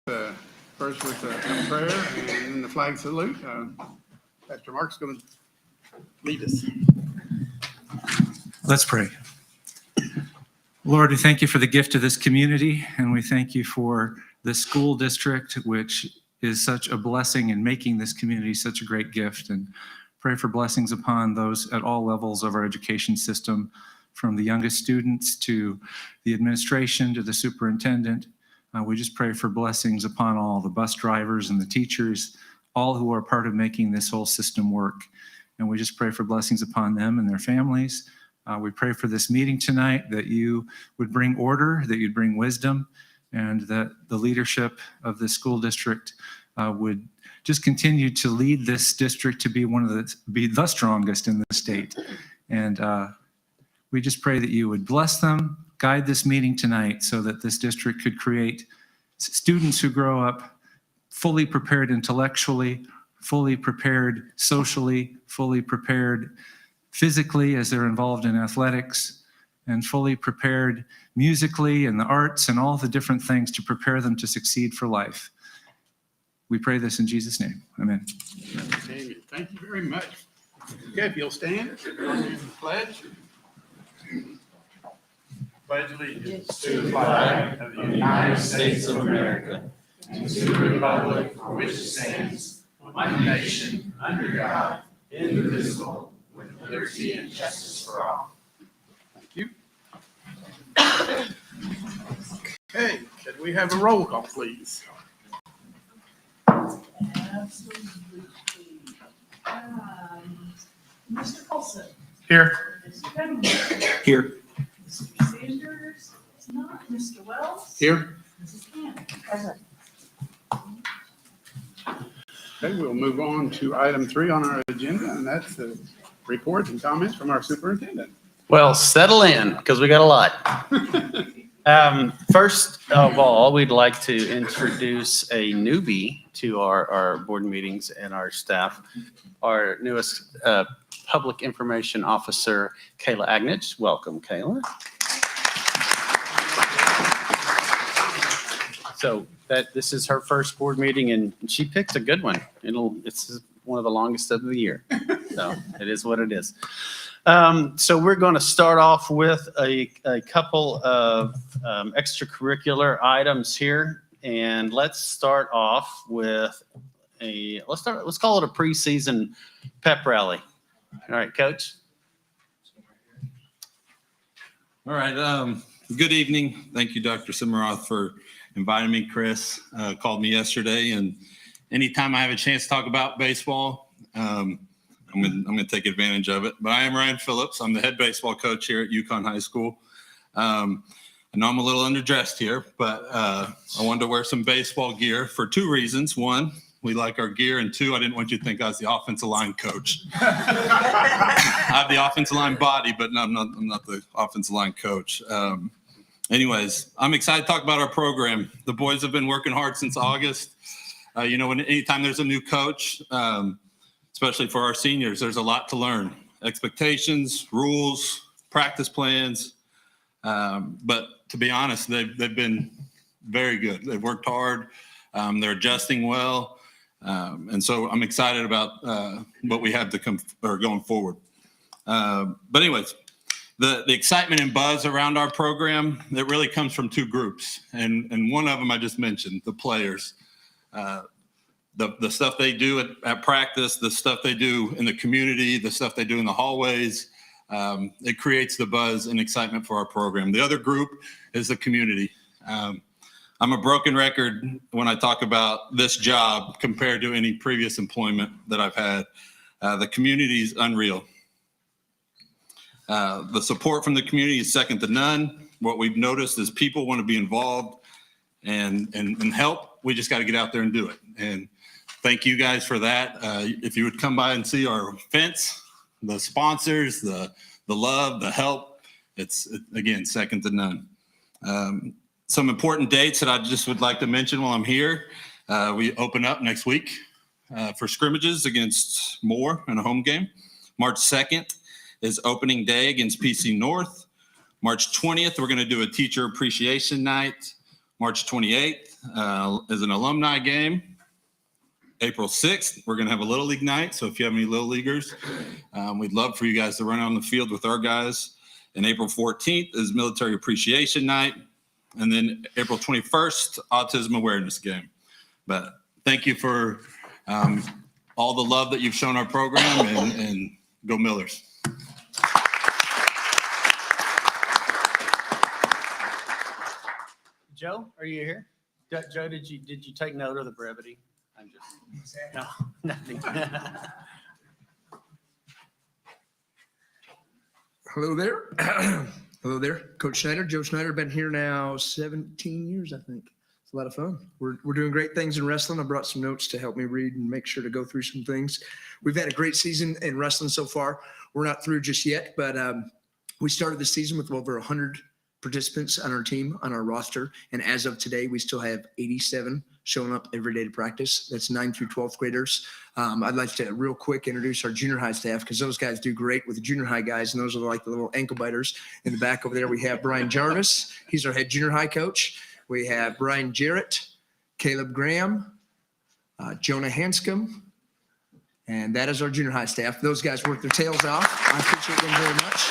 First with a prayer and then the flag salute. Pastor Mark's going to lead us. Let's pray. Lord, we thank you for the gift of this community, and we thank you for the school district, which is such a blessing in making this community such a great gift. And pray for blessings upon those at all levels of our education system, from the youngest students to the administration to the superintendent. We just pray for blessings upon all the bus drivers and the teachers, all who are part of making this whole system work. And we just pray for blessings upon them and their families. We pray for this meeting tonight, that you would bring order, that you'd bring wisdom, and that the leadership of the school district would just continue to lead this district to be be the strongest in the state. And we just pray that you would bless them, guide this meeting tonight so that this district could create students who grow up fully prepared intellectually, fully prepared socially, fully prepared physically as they're involved in athletics, and fully prepared musically and the arts and all the different things to prepare them to succeed for life. We pray this in Jesus' name. Amen. Amen. Thank you very much. Okay, if you'll stand, pledge. Pledge allegiance to the flag of the United States of America, and to the republic for which it stands, one nation, under God, indivisible, with liberty and justice for all. Thank you. Okay, could we have a roll call, please? Absolutely. Mr. Colson. Here. Mr. Cunningham. Here. Mr. Sanders is not. Mr. Wells. Here. Mrs. Camp. Present. Okay, we'll move on to item 3 on our agenda, and that's the reports and comments from our superintendent. Well, settle in, because we got a lot. First of all, we'd like to introduce a newbie to our board meetings and our staff, our newest public information officer, Kayla Agnich. Welcome, Kayla. So this is her first board meeting, and she picked a good one. It's one of the longest of the year. So it is what it is. So we're going to start off with a couple of extracurricular items here, and let's start off with let's call it a preseason pep rally. All right, Coach. All right. Good evening. Thank you, Dr. Simmeroth, for inviting me. Chris called me yesterday, and anytime I have a chance to talk about baseball, I'm going to take advantage of it. But I am Ryan Phillips. I'm the head baseball coach here at Yukon High School. I know I'm a little underdressed here, but I wanted to wear some baseball gear for 2 reasons. 1, we like our gear, and 2, I didn't want you to think I was the offensive line coach. I have the offensive line body, but no, I'm not the offensive line coach. Anyways, I'm excited to talk about our program. The boys have been working hard since August. Anytime there's a new coach, especially for our seniors, there's a lot to learn. Expectations, rules, practice plans. But to be honest, they've been very good. They've worked hard. They're adjusting well. And so I'm excited about what we have to come or going forward. But anyways, the excitement and buzz around our program, that really comes from 2 groups. And one of them I just mentioned, the players. The stuff they do at practice, the stuff they do in the community, the stuff they do in the hallways, it creates the buzz and excitement for our program. The other group is the community. I'm a broken record when I talk about this job compared to any previous employment that I've had. The community is unreal. The support from the community is second to none. What we've noticed is people want to be involved and help. We just got to get out there and do it. And thank you guys for that. If you would come by and see our fence, the sponsors, the love, the help, it's again, second to none. Some important dates that I just would like to mention while I'm here. We open up next week for scrimmages against Moore in a home game. March 2nd is opening day against PC North. March 20th, we're going to do a teacher appreciation night. March 28th is an alumni game. April 6th, we're going to have a Little League night. So if you have any Little Leaguers, we'd love for you guys to run out on the field with our guys. And April 14th is Military Appreciation Night. And then April 21st, Autism Awareness Game. But thank you for all the love that you've shown our program, and go Millers. Joe, are you here? Joe, did you take note of the brevity? I'm just, no, nothing. Hello there. Hello there. Coach Schneider, Joe Schneider, been here now 17 years, I think. It's a lot of fun. We're doing great things in wrestling. I brought some notes to help me read and make sure to go through some things. We've had a great season in wrestling so far. We're not through just yet, but we started the season with over 100 participants on our team, on our roster. And as of today, we still have 87 showing up every day to practice. That's 9th through 12th graders. I'd like to real quick introduce our junior high staff, because those guys do great with the junior high guys, and those are like the little ankle biters. In the back over there, we have Brian Jarvis. He's our head junior high coach. We have Brian Jarrett, Caleb Graham, Jonah Hanscom, and that is our junior high staff. Those guys work their tails off. I appreciate them very much.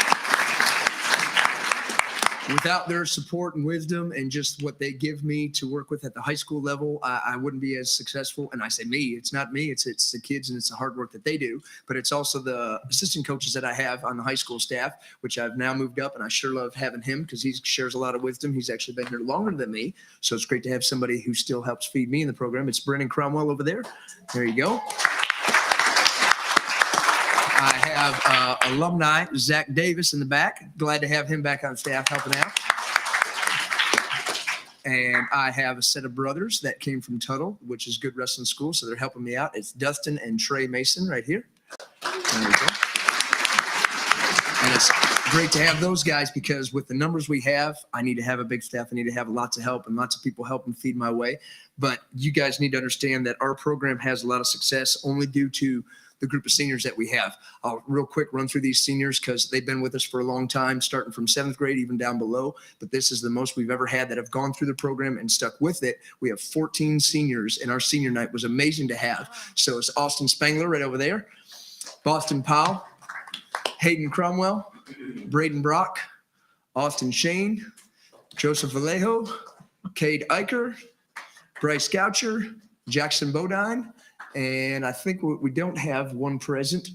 Without their support and wisdom and just what they give me to work with at the high school level, I wouldn't be as successful. And I say me, it's not me, it's the kids, and it's the hard work that they do. But it's also the assistant coaches that I have on the high school staff, which I've now moved up, and I sure love having him because he shares a lot of wisdom. He's actually been here longer than me. So it's great to have somebody who still helps feed me in the program. It's Brennan Cromwell over there. There you go. I have alumni Zach Davis in the back. Glad to have him back on staff helping out. And I have a set of brothers that came from Tuttle, which is good wrestling school, so they're helping me out. It's Dustin and Trey Mason right here. There we go. And it's great to have those guys, because with the numbers we have, I need to have a big staff. I need to have lots of help and lots of people helping feed my way. But you guys need to understand that our program has a lot of success only due to the group of seniors that we have. I'll real quick run through these seniors because they've been with us for a long time, starting from 7th grade, even down below. But this is the most we've ever had that have gone through the program and stuck with it. We have 14 seniors, and our senior night was amazing to have. So it's Austin Spangler right over there, Boston Powell, Hayden Cromwell, Braden Brock, Austin Shane, Joseph Vallejo, Cade Eicher, Bryce Goucher, Jackson Bodine, and I think we don't have one present.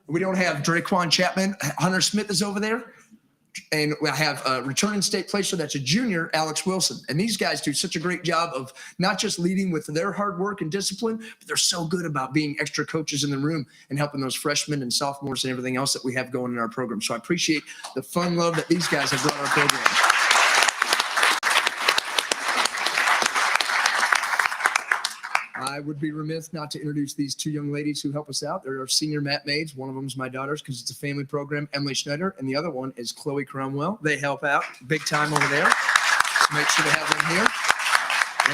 We don't have Draquan Chapman. Hunter Smith is over there. And I have a returning state placer that's a junior, Alex Wilson. And these guys do such a great job of not just leading with their hard work and discipline, but they're so good about being extra coaches in the room and helping those freshmen and sophomores and everything else that we have going in our program. So I appreciate the fun love that these guys have brought our program. I would be remiss not to introduce these two young ladies who help us out. They're our senior mat maids. One of them is my daughter's because it's a family program, Emily Schneider, and the other one is Chloe Cromwell. They help out big time over there. So make sure to have them here.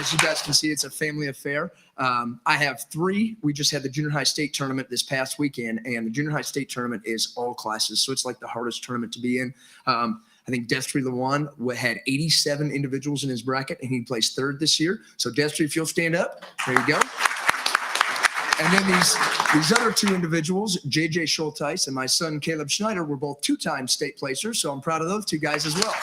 As you guys can see, it's a family affair. I have 3. We just had the junior high state tournament this past weekend, and the junior high state tournament is all classes. So it's like the hardest tournament to be in. I think Destry Lawan had 87 individuals in his bracket, and he placed 3rd this year. So Destry, if you'll stand up, there you go. And then these other 2 individuals, JJ Schulteis and my son Caleb Schneider, were both 2-time state placers. So I'm proud of those 2 guys as well.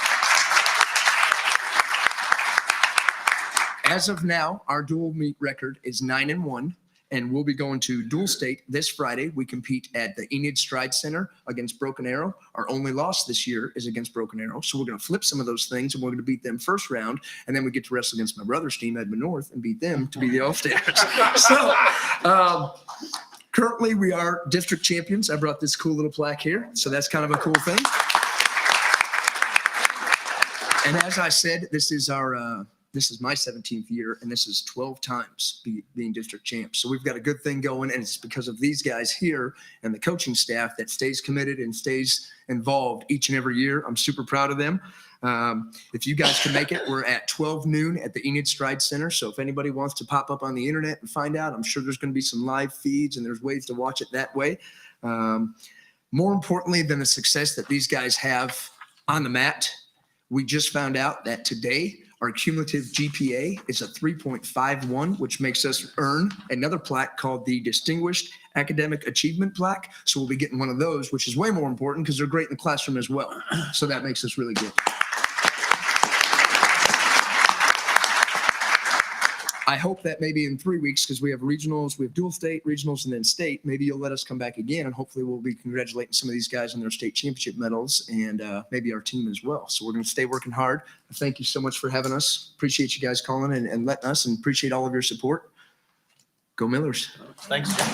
As of now, our dual meet record is 9-1. And we'll be going to dual state this Friday. We compete at the Enid Stride Center against Broken Arrow. Our only loss this year is against Broken Arrow. So we're going to flip some of those things, and we're going to beat them first round. And then we get to wrestle against my brother's team, Edmond North, and beat them to be the All-Stars. So currently we are district champions. I brought this cool little plaque here. So that's kind of a cool thing. And as I said, this is my 17th year, and this is 12 times being district champs. So we've got a good thing going, and it's because of these guys here and the coaching staff that stays committed and stays involved each and every year. I'm super proud of them. If you guys can make it, we're at 12 noon at the Enid Stride Center. So if anybody wants to pop up on the internet and find out, I'm sure there's going to be some live feeds, and there's ways to watch it that way. More importantly than the success that these guys have on the mat, we just found out that today Our cumulative GPA is a 3.51, which makes us earn another plaque called the Distinguished Academic Achievement Plaque. So we'll be getting one of those, which is way more important because they're great in the classroom as well. So that makes us really good. I hope that maybe in 3 weeks, because we have regionals, we have dual state, regionals, and then state, maybe you'll let us come back again, and hopefully we'll be congratulating some of these guys on their state championship medals and maybe our team as well. So we're going to stay working hard. Thank you so much for having us. Appreciate you guys calling and letting us, and appreciate all of your support. Go Millers. Thanks, Jim.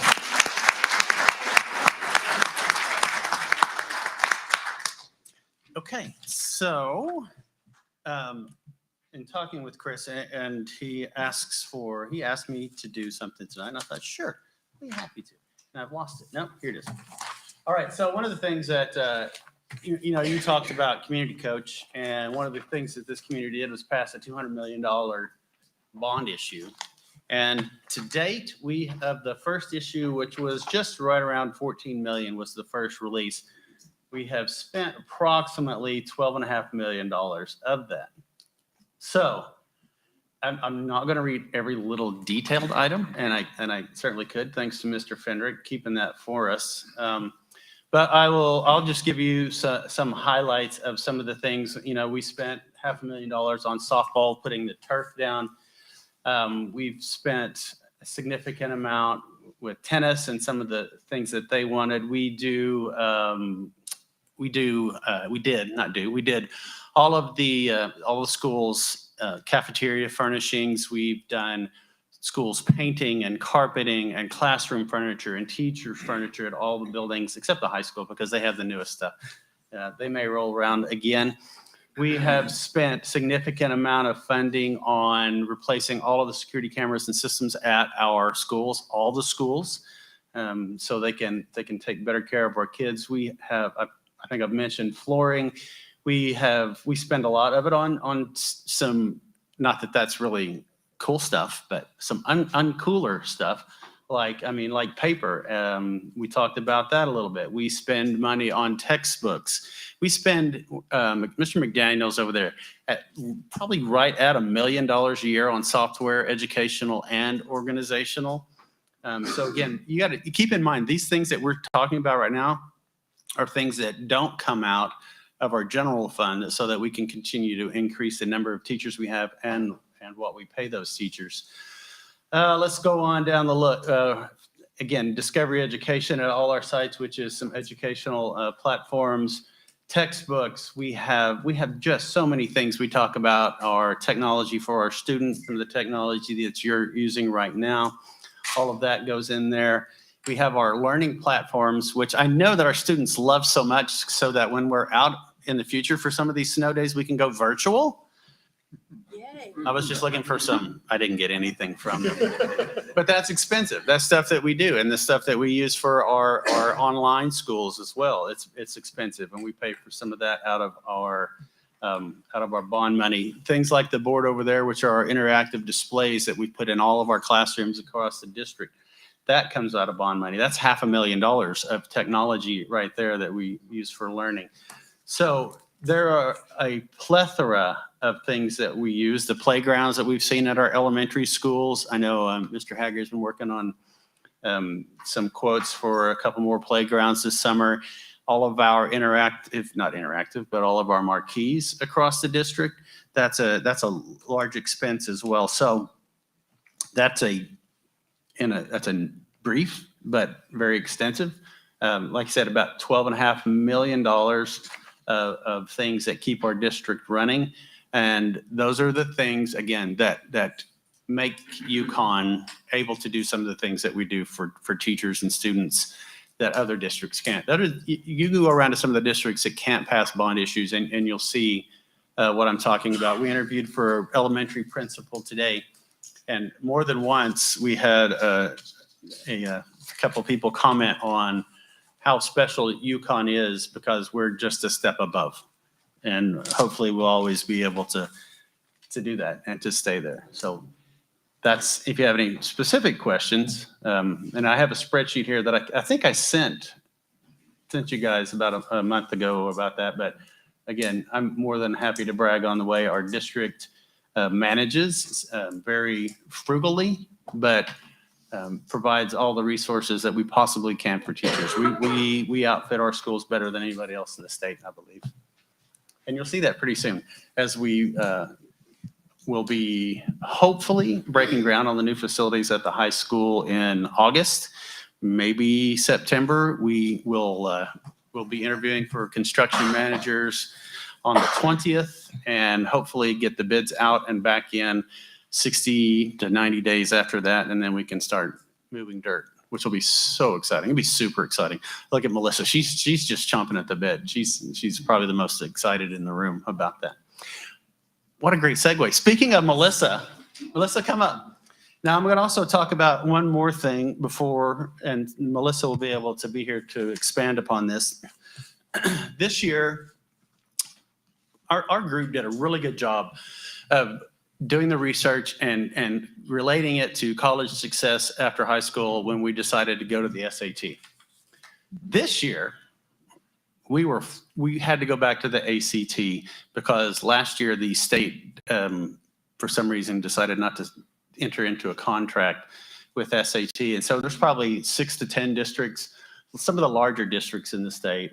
Okay, so in talking with Chris, and he asked me to do something tonight, and I thought, sure, I'd be happy to. And I've lost it. No, here it is. All right, so one of the things that, you talked about community coach, and one of the things that this community did was pass a $200 million bond issue. And to date, we have the first issue, which was just right around 14 million was the first release. We have spent approximately $12.5 million of that. So I'm not going to read every little detailed item, and I certainly could, thanks to Mr. Fendrick keeping that for us. But I'll just give you some highlights of some of the things. We spent $500,000 on softball, putting the turf down. We've spent a significant amount with tennis and some of the things that they wanted. We did all of the schools' cafeteria furnishings. We've done schools painting and carpeting and classroom furniture and teacher furniture at all the buildings except the high school because they have the newest stuff. They may roll around again. We have spent significant amount of funding on replacing all of the security cameras and systems at our schools, all the schools, so they can take better care of our kids. We have, I think I've mentioned flooring. We spend a lot of it on some, not that that's really cool stuff, but some uncooler stuff, like paper. We talked about that a little bit. We spend money on textbooks. We spend, Mr. McDaniel's over there, probably right at $1 million a year on software, educational and organizational. So again, you got to keep in mind, these things that we're talking about right now are things that don't come out of our general fund so that we can continue to increase the number of teachers we have and what we pay those teachers. Let's go on down the look. Again, Discovery Education at all our sites, which is some educational platforms, textbooks. We have just so many things. We talk about our technology for our students, from the technology that you're using right now. All of that goes in there. We have our learning platforms, which I know that our students love so much, so that when we're out in the future for some of these snow days, we can go virtual. Yay. I was just looking for I didn't get anything from them. But that's expensive. That's stuff that we do, and the stuff that we use for our online schools as well. It's expensive, and we pay for some of that out of our bond money. Things like the board over there, which are our interactive displays that we put in all of our classrooms across the district. That comes out of bond money. That's $500,000 of technology right there that we use for learning. So there are a plethora of things that we use. The playgrounds that we've seen at our elementary schools. I know Mr. Hager's been working on some quotes for a couple more playgrounds this summer. All of our all of our marquees across the district. That's a large expense as well. So that's a brief but very extensive. Like I said, about $12.5 million of things that keep our district running. And those are the things, again, that make Yukon able to do some of the things that we do for teachers and students that other districts can't. You go around to some of the districts that can't pass bond issues, and you'll see what I'm talking about. We interviewed for elementary principal today, and more than once we had a couple people comment on how special Yukon is because we're just a step above. And hopefully we'll always be able to do that and to stay there. So that's, if you have any specific questions, and I have a spreadsheet here that I think I sent you guys about a month ago about that. But again, I'm more than happy to brag on the way our district manages very frugally, but provides all the resources that we possibly can for teachers. We outfit our schools better than anybody else in the state, I believe. And you'll see that pretty soon as we will be hopefully breaking ground on the new facilities at the high school in August, maybe September. We will we'll be interviewing for construction managers on the 20th and hopefully get the bids out and back in 60 to 90 days after that. And then we can start moving dirt, which will be so exciting. It'll be super exciting. Look at Melissa. She's just chomping at the bit. She's probably the most excited in the room about that. What a great segue. Speaking of Melissa, come up. Now I'm going to also talk about one more thing before, and Melissa will be able to be here to expand upon this. This year, our group did a really good job of doing the research and relating it to college success after high school when we decided to go to the SAT. This year, we had to go back to the ACT because last year the state, for some reason, decided not to enter into a contract with SAT. And so there's probably 6 to 10 districts, some of the larger districts in the state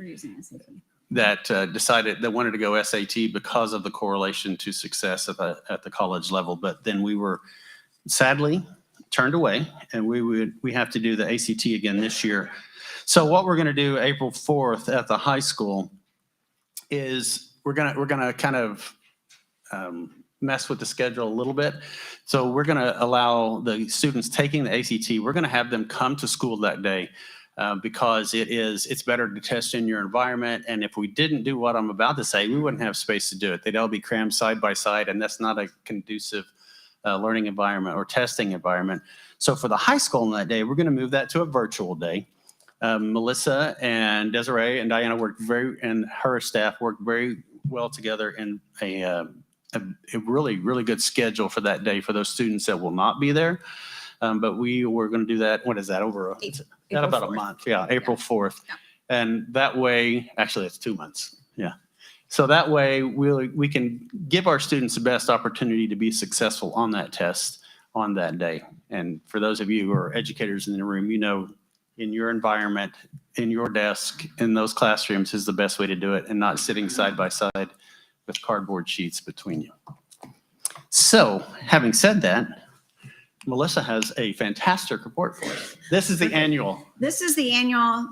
that decided they wanted to go SAT because of the correlation to success at the college level. But then we were sadly turned away, and we have to do the ACT again this year. So what we're going to do April 4th at the high school is we're gonna kind of mess with the schedule a little bit. So we're going to allow the students taking the ACT, we're going to have them come to school that day. Because it's better to test in your environment. And if we didn't do what I'm about to say, we wouldn't have space to do it. They'd all be crammed side by side, and that's not a conducive learning environment or testing environment. So for the high school on that day, we're going to move that to a virtual day. Melissa and Desiree and Diana and her staff worked very well together in a really, really good schedule for that day for those students that will not be there. But we were going to do that. What is that? About 4th. A month. Yeah, April 4th. Yeah. And that way, actually, it's 2 months. Yeah. So that way, we can give our students the best opportunity to be successful on that test on that day. And for those of you who are educators in the room, you know, in your environment, in your desk, in those classrooms is the best way to do it, and not sitting side by side with cardboard sheets between you. So, having said that, Melissa has a fantastic report for us. This is the annual. This is the annual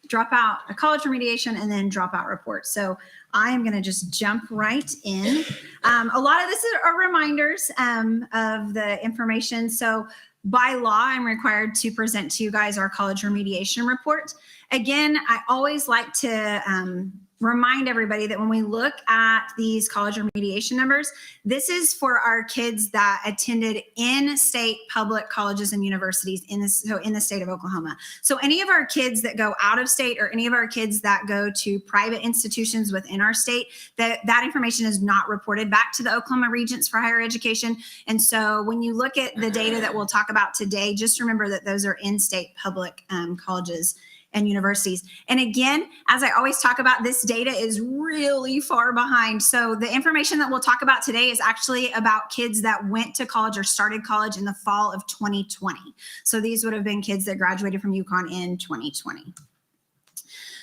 dropout, a college remediation, and then dropout report. So I am going to just jump right in. A lot of this are reminders of the information. So by law, I'm required to present to you guys our college remediation report. Again, I always like to remind everybody that when we look at these college remediation numbers, this is for our kids that attended in-state public colleges and universities in the state of Oklahoma. So any of our kids that go out of state or any of our kids that go to private institutions within our state, that information is not reported back to the Oklahoma Regents for Higher Education. And so when you look at the data that we'll talk about today, just remember that those are in-state public colleges and universities. And again, as I always talk about, this data is really far behind. So the information that we'll talk about today is actually about kids that went to college or started college in the fall of 2020. So these would have been kids that graduated from Yukon in 2020.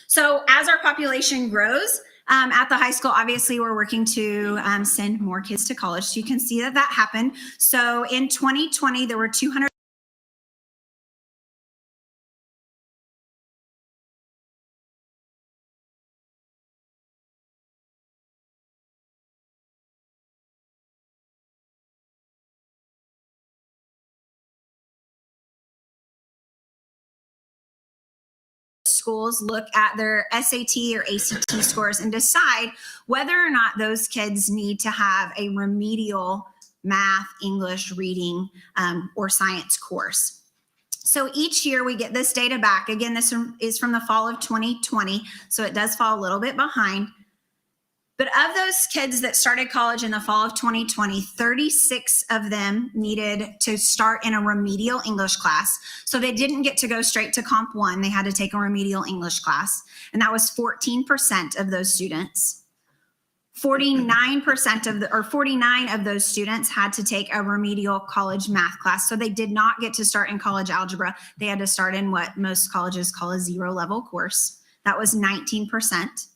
So as our population grows, at the high school, obviously, we're working to send more kids to college. So you can see that happened. So in 2020, there were 200 schools look at their SAT or ACT scores and decide whether or not those kids need to have a remedial math, English, reading, or science course. So each year we get this data back. Again, this is from the fall of 2020, so it does fall a little bit behind. But of those kids that started college in the fall of 2020, 36 of them needed to start in a remedial English class. So they didn't get to go straight to Comp 1. They had to take a remedial English class. And that was 14% of those students. 49% of the, or 49 of those students had to take a remedial college math class. So they did not get to start in college algebra. They had to start in what most colleges call a 0-level course. That was 19%.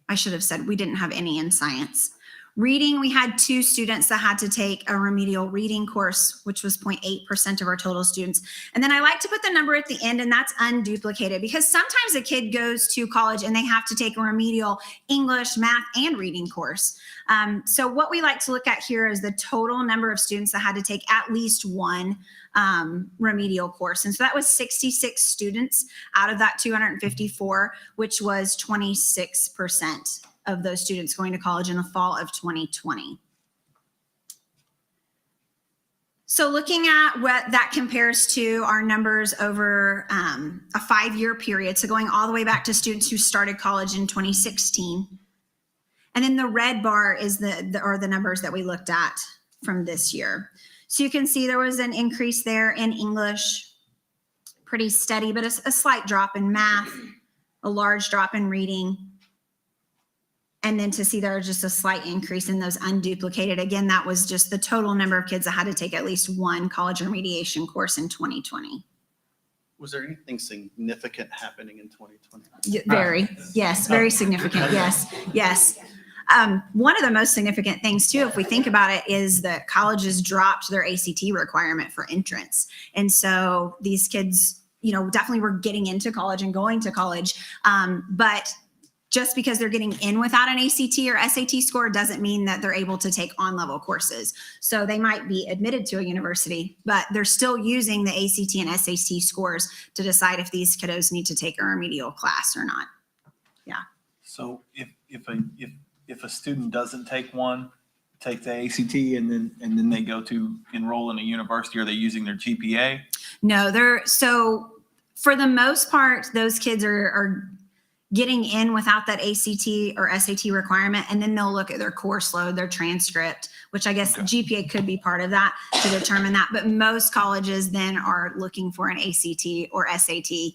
I should have said we didn't have any in science. Reading, we had 2 students that had to take a remedial reading course, which was 0.8% of our total students. And then I like to put the number at the end, and that's unduplicated, because sometimes a kid goes to college and they have to take a remedial English, math, and reading course. So what we like to look at here is the total number of students that had to take at least one remedial course. And so that was 66 students out of that 254, which was 26% of those students going to college in the fall of 2020. So looking at what that compares to our numbers over a 5-year period, so going all the way back to students who started college in 2016. And then the red bar is the numbers that we looked at from this year. So you can see there was an increase there in English, pretty steady, but a slight drop in math, a large drop in reading. And then to see there was just a slight increase in those unduplicated. Again, that was just the total number of kids that had to take at least one college remediation course in 2020. Was there anything significant happening in 2020? Very, yes, very significant. Yes, yes. One of the most significant things too, if we think about it, is that colleges dropped their ACT requirement for entrance. And so these kids, definitely were getting into college and going to college. But just because they're getting in without an ACT or SAT score doesn't mean that they're able to take on-level courses. So they might be admitted to a university, but they're still using the ACT and SAT scores to decide if these kiddos need to take a remedial class or not. Yeah. So if a student doesn't take the ACT and then they go to enroll in a university, are they using their GPA? No, so for the most part, those kids are getting in without that ACT or SAT requirement, and then they'll look at their course load, their transcript, which I guess GPA could be part of that to determine that. But most colleges then are looking for an ACT or SAT.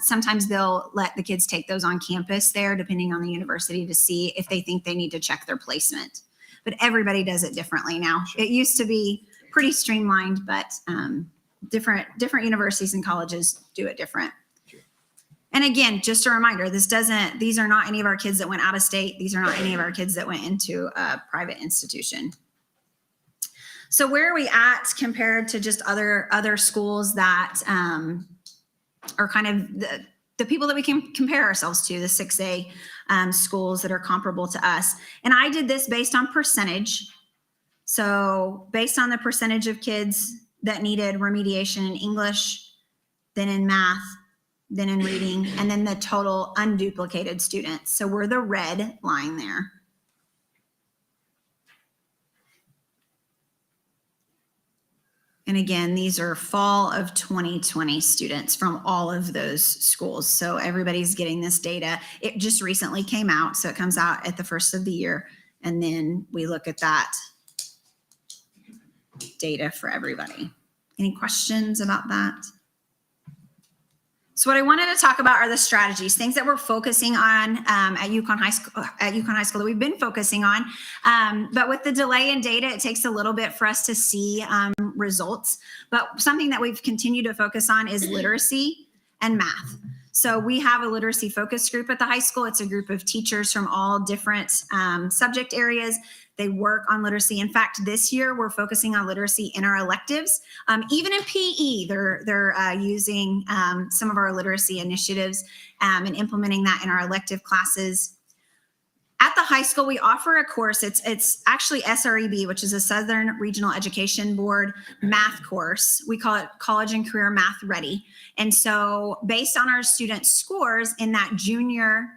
Sometimes they'll let the kids take those on campus there, depending on the university, to see if they think they need to check their placement. But everybody does it differently now. It used to be pretty streamlined, but different universities and colleges do it different. And again, just a reminder, these are not any of our kids that went out of state. These are not any of our kids that went into a private institution. So where are we at compared to just other schools that are kind of the people that we can compare ourselves to, the 6A schools that are comparable to us? And I did this based on percentage. So based on the percentage of kids that needed remediation in English, then in math, then in reading, and then the total unduplicated students. So we're the red line there. And again, these are fall of 2020 students from all of those schools. So everybody's getting this data. It just recently came out, so it comes out at the first of the year. And then we look at that data for everybody. Any questions about that? So what I wanted to talk about are the strategies, things that we're focusing on at Yukon High School that we've been focusing on. But with the delay in data, it takes a little bit for us to see results. But something that we've continued to focus on is literacy and math. So we have a literacy focus group at the high school. It's a group of teachers from all different subject areas. They work on literacy. In fact, this year we're focusing on literacy in our electives. Even in PE, they're using some of our literacy initiatives and implementing that in our elective classes. At the high school, we offer a course. It's actually SREB, which is a Southern Regional Education Board math course. We call it College and Career Math Ready. And so based on our students' scores in that junior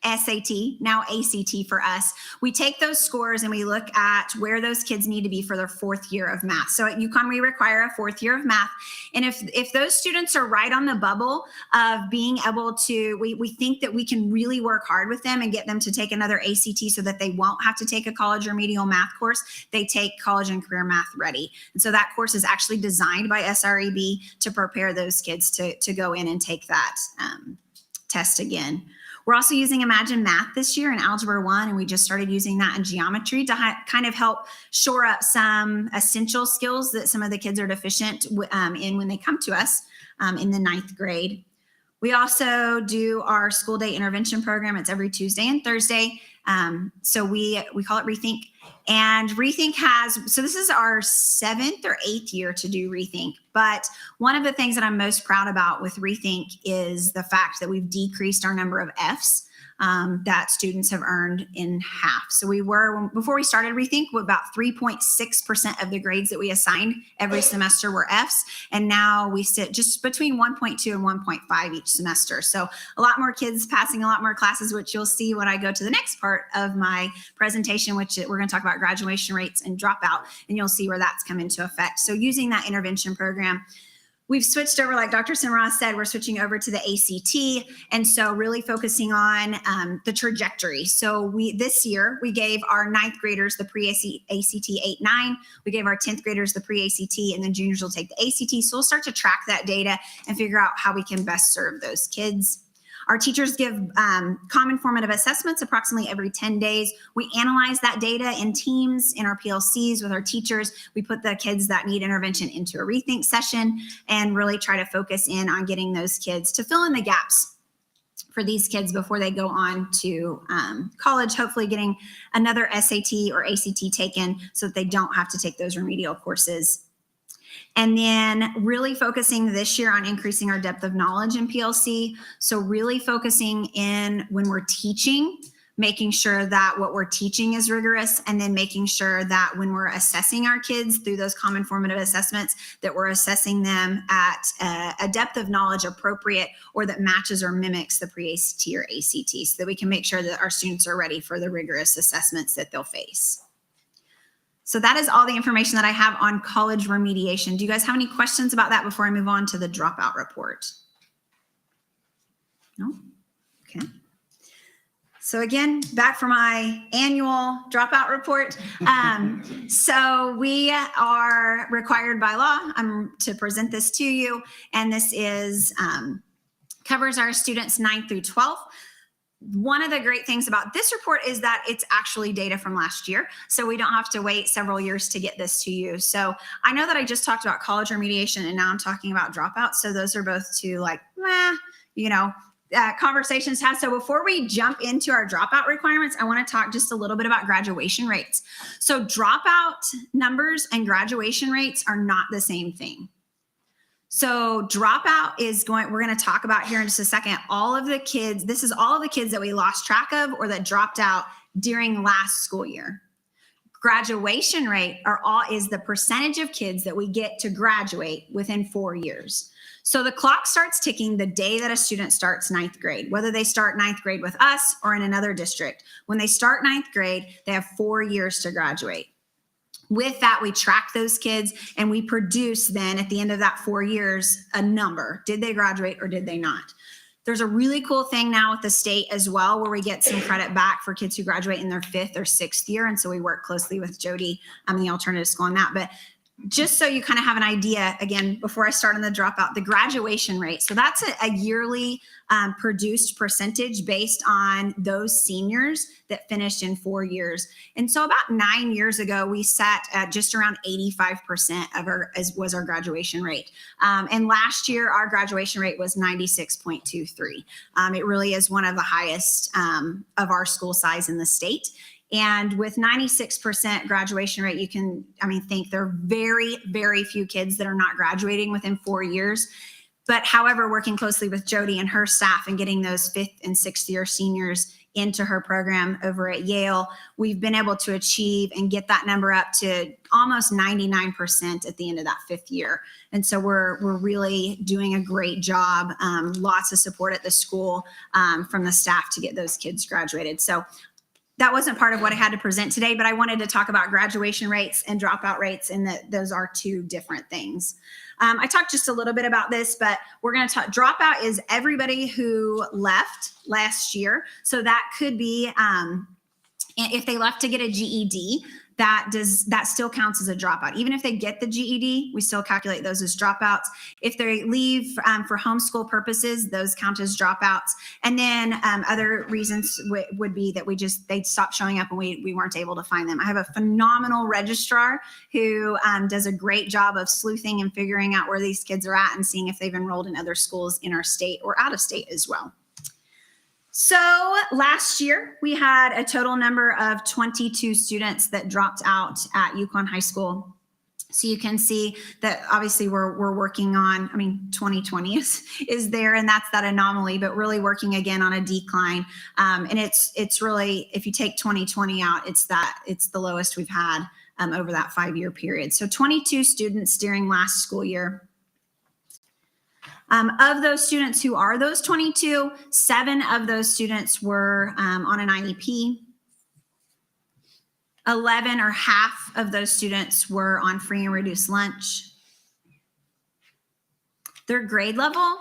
SAT, now ACT for us, we take those scores and we look at where those kids need to be for their 4th year of math. So at Yukon, we require a 4th year of math. And if those students are right on the bubble of being able to, we think that we can really work hard with them and get them to take another ACT so that they won't have to take a college remedial math course. They take College and Career Math Ready. And so that course is actually designed by SREB to prepare those kids to go in and take that test again. We're also using Imagine Math this year in Algebra 1, and we just started using that in geometry to kind of help shore up some essential skills that some of the kids are deficient in when they come to us in the 9th grade. We also do our school day intervention program. It's every Tuesday and Thursday. So we call it Rethink. And Rethink so this is our 7th or 8th year to do Rethink. But one of the things that I'm most proud about with Rethink is the fact that we've decreased our number of Fs that students have earned in half. So before we started Rethink, about 3.6% of the grades that we assigned every semester were Fs. And now we sit just between 1.2 and 1.5 each semester. So a lot more kids passing a lot more classes, which you'll see when I go to the next part of my presentation, which we're going to talk about graduation rates and dropout, and you'll see where that's come into effect. So using that intervention program, we've switched over, like Dr. Simroth said, we're switching over to the ACT. And so really focusing on the trajectory. So this year, we gave our 9th graders the pre-ACT 8-9. We gave our 10th graders the pre-ACT, and then juniors will take the ACT. So we'll start to track that data and figure out how we can best serve those kids. Our teachers give common formative assessments approximately every 10 days. We analyze that data in teams in our PLCs with our teachers. We put the kids that need intervention into a Rethink session and really try to focus in on getting those kids to fill in the gaps for these kids before they go on to college, hopefully getting another SAT or ACT taken so that they don't have to take those remedial courses. And then really focusing this year on increasing our depth of knowledge in PLC. So really focusing in when we're teaching, making sure that what we're teaching is rigorous, and then making sure that when we're assessing our kids through those common formative assessments, that we're assessing them at a depth of knowledge appropriate or that matches or mimics the pre-ACT or ACT, so that we can make sure that our students are ready for the rigorous assessments that they'll face. So that is all the information that I have on college remediation. Do you guys have any questions about that before I move on to the dropout report? No? Okay. So again, back for my annual dropout report. So we are required by law to present this to you, and this is covers our students 9th through 12th. One of the great things about this report is that it's actually data from last year. So we don't have to wait several years to get this to you. So I know that I just talked about college remediation and now I'm talking about dropouts. So those are both two conversations to have. So before we jump into our dropout requirements, I want to talk just a little bit about graduation rates. So dropout numbers and graduation rates are not the same thing. So dropout we're going to talk about here in just a second, this is all of the kids that we lost track of or that dropped out during last school year. Graduation rate is the percentage of kids that we get to graduate within 4 years. So the clock starts ticking the day that a student starts 9th grade, whether they start 9th grade with us or in another district. When they start 9th grade, they have 4 years to graduate. With that, we track those kids and we produce then at the end of that 4 years, a number. Did they graduate or did they not? There's a really cool thing now with the state as well, where we get some credit back for kids who graduate in their 5th or 6th year. And so we work closely with Jody, the alternative school on that. But just so you kind of have an idea, again, before I start on the dropout, the graduation rate. So that's a yearly produced percentage based on those seniors that finished in 4 years. And so about 9 years ago, we sat at just around 85% was our graduation rate. And last year, our graduation rate was 96.23. It really is one of the highest of our school size in the state. And with 96% graduation rate, you can, think there are very, very few kids that are not graduating within 4 years. But however, working closely with Jody and her staff and getting those 5th and 6th year seniors into her program over at Yale, we've been able to achieve and get that number up to almost 99% at the end of that 5th year. And so we're really doing a great job. Lots of support at the school from the staff to get those kids graduated. So that wasn't part of what I had to present today, but I wanted to talk about graduation rates and dropout rates, and that those are two different things. I talked just a little bit about this, but we're going to talk. Dropout is everybody who left last year. So that could be if they left to get a GED, that still counts as a dropout. Even if they get the GED, we still calculate those as dropouts. If they leave for homeschool purposes, those count as dropouts. And then other reasons would be that they stopped showing up and we weren't able to find them. I have a phenomenal registrar who does a great job of sleuthing and figuring out where these kids are at and seeing if they've enrolled in other schools in our state or out of state as well. So last year, we had a total number of 22 students that dropped out at Yukon High School. So you can see that obviously we're working on, 2020 is there, and that's that anomaly, but really working again on a decline. And it's really, if you take 2020 out, it's the lowest we've had over that 5-year period. So 22 students during last school year. Of those students who are those 22, 7 of those students were on an IEP. 11 or half of those students were on free and reduced lunch. Their grade level,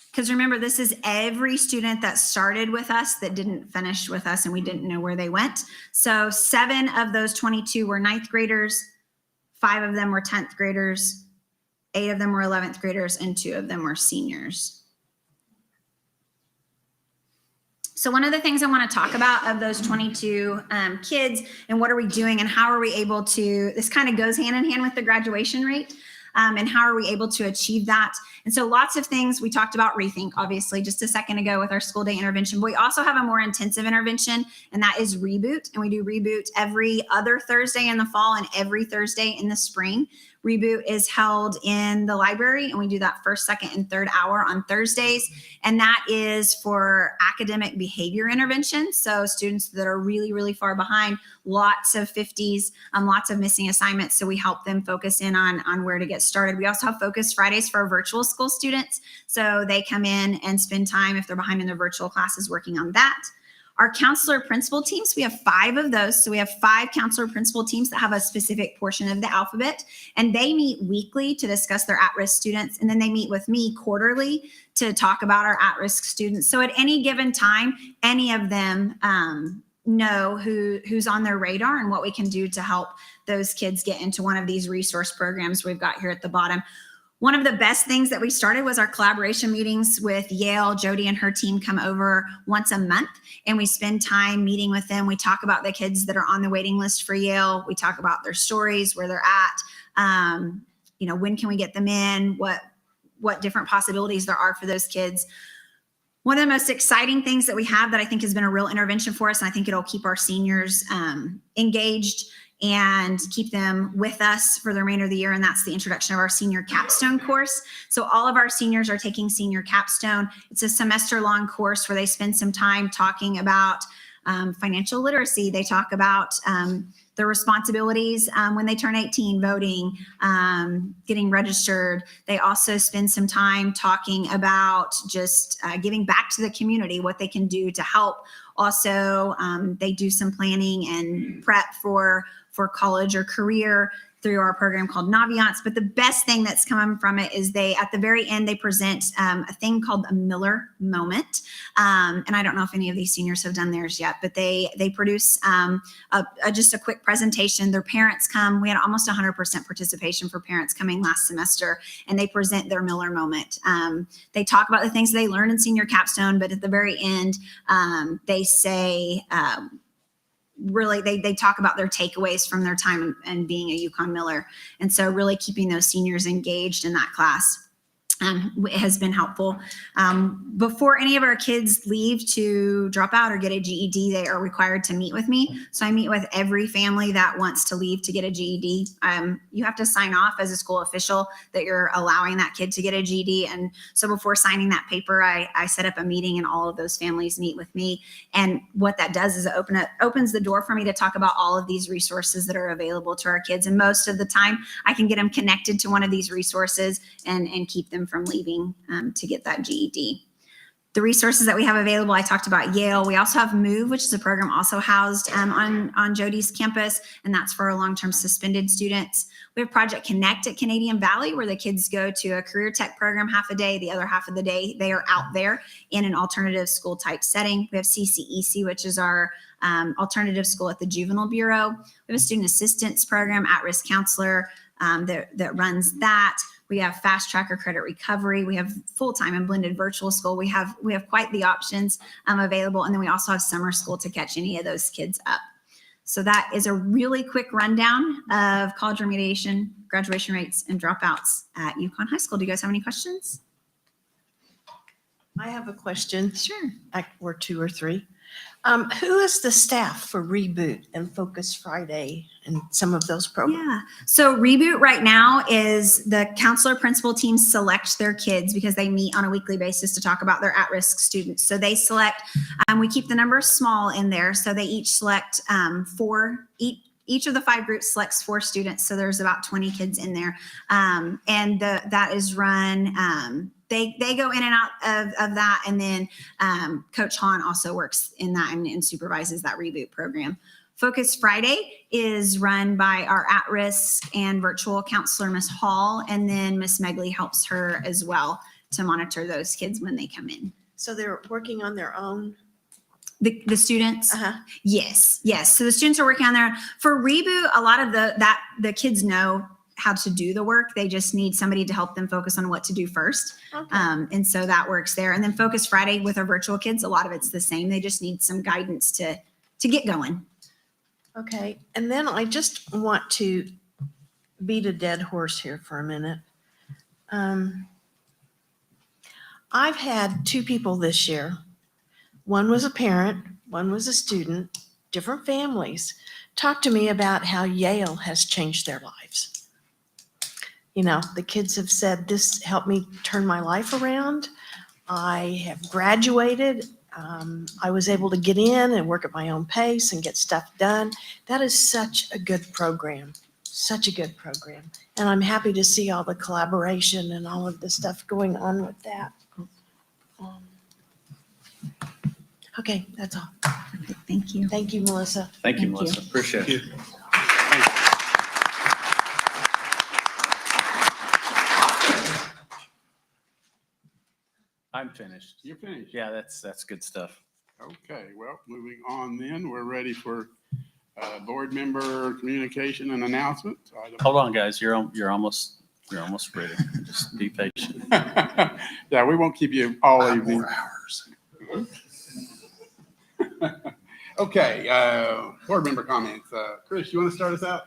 because remember, this is every student that started with us that didn't finish with us and we didn't know where they went. So 7 of those 22 were 9th graders, 5 of them were 10th graders, 8 of them were 11th graders, and 2 of them were seniors. So one of the things I want to talk about of those 22 kids and what are we doing and how are we able to, this kind of goes hand in hand with the graduation rate, and how are we able to achieve that? And so lots of things. We talked about Rethink, obviously, just a second ago with our school day intervention, but we also have a more intensive intervention, and that is Reboot. And we do Reboot every other Thursday in the fall and every Thursday in the spring. Reboot is held in the library, and we do that first, second, and third hour on Thursdays. And that is for academic behavior intervention. So students that are really, really far behind, lots of 50s, lots of missing assignments. So we help them focus in on where to get started. We also have Focus Fridays for our virtual school students. So they come in and spend time, if they're behind in their virtual classes, working on that. Our counselor principal teams, we have 5 of those. So we have 5 counselor principal teams that have a specific portion of the alphabet, and they meet weekly to discuss their at-risk students. And then they meet with me quarterly to talk about our at-risk students. So at any given time, any of them know who's on their radar and what we can do to help those kids get into one of these resource programs we've got here at the bottom. One of the best things that we started was our collaboration meetings with Yale. Jody and her team come over once a month, and we spend time meeting with them. We talk about the kids that are on the waiting list for Yale. We talk about their stories, where they're at, when can we get them in, what different possibilities there are for those kids. One of the most exciting things that we have that I think has been a real intervention for us, and I think it'll keep our seniors engaged and keep them with us for the remainder of the year. And that's the introduction of our senior capstone course. So all of our seniors are taking senior capstone. It's a semester-long course where they spend some time talking about financial literacy. They talk about their responsibilities when they turn 18, voting, getting registered. They also spend some time talking about just giving back to the community, what they can do to help. Also, they do some planning and prep for college or career through our program called Naviance. But the best thing that's coming from it is at the very end, they present a thing called a Miller moment. And I don't know if any of these seniors have done theirs yet, but they produce just a quick presentation. Their parents come. We had almost 100% participation for parents coming last semester, and they present their Miller moment. They talk about the things they learned in senior capstone, but at the very end, they say, really, they talk about their takeaways from their time and being a Yukon Miller. And so really keeping those seniors engaged in that class has been helpful. Before any of our kids leave to drop out or get a GED, they are required to meet with me. So I meet with every family that wants to leave to get a GED. You have to sign off as a school official that you're allowing that kid to get a GED. And so before signing that paper, I set up a meeting and all of those families meet with me. And what that does is it opens the door for me to talk about all of these resources that are available to our kids. And most of the time I can get them connected to one of these resources and keep them from leaving to get that GED. the resources that we have available, I talked about Yale. We also have MOVE, which is a program also housed on Jody's campus, and that's for long-term suspended students. We have Project Connect at Canadian Valley, where the kids go to a career tech program half a day. The other half of the day, they are out there in an alternative school type setting. We have CCEC, which is our alternative school at the Juvenile Bureau. We have a student assistance program, at-risk counselor that runs that. We have fast tracker credit recovery. We have full-time and blended virtual school. We have quite the options available. And then we also have summer school to catch any of those kids up. So that is a really quick rundown of college remediation, graduation rates, and dropouts at Yukon High School. Do you guys have any questions? I have a question, Sure. or two or three. Who is the staff for Reboot and Focus Friday and some of those programs? Yeah. So Reboot right now is the counselor principal teams select their kids because they meet on a weekly basis to talk about their at-risk students. So they select, we keep the numbers small in there. So they each select each of the 5 groups selects 4 students. So there's about 20 kids in there. And that is run, they go in and out of that. And then Coach Hahn also works in that and supervises that Reboot program. Focus Friday is run by our at-risk and virtual counselor, Miss Hall. And then Miss Megley helps her as well to monitor those kids when they come in. So they're working on their own? The students? Uh-huh. Yes. So the students are working on their, for Reboot, a lot of the kids know how to do the work. They just need somebody to help them focus on what to do first. Okay. And so that works there. And then Focus Friday with our virtual kids, a lot of it's the same. They just need some guidance to get going. Okay, and then I just want to beat a dead horse here for a minute. I've had 2 people this year. One was a parent, one was a student, different families, talk to me about how Yale has changed their lives. You know, the kids have said, this helped me turn my life around. I have graduated. I was able to get in and work at my own pace and get stuff done. That is such a good program, such a good program. And I'm happy to see all the collaboration and all of the stuff going on with that. Okay, that's all. Thank you. Thank you, Melissa. Thank you, Thank Melissa. Appreciate it. I'm finished. You're finished. Yeah, that's good stuff. Okay, well, moving on then, we're ready for board member communication and announcements. Hold on, guys. You're almost ready. Just be patient. Yeah, we won't keep you all evening. hours. Okay, board member comments. Chris, you want to start us out?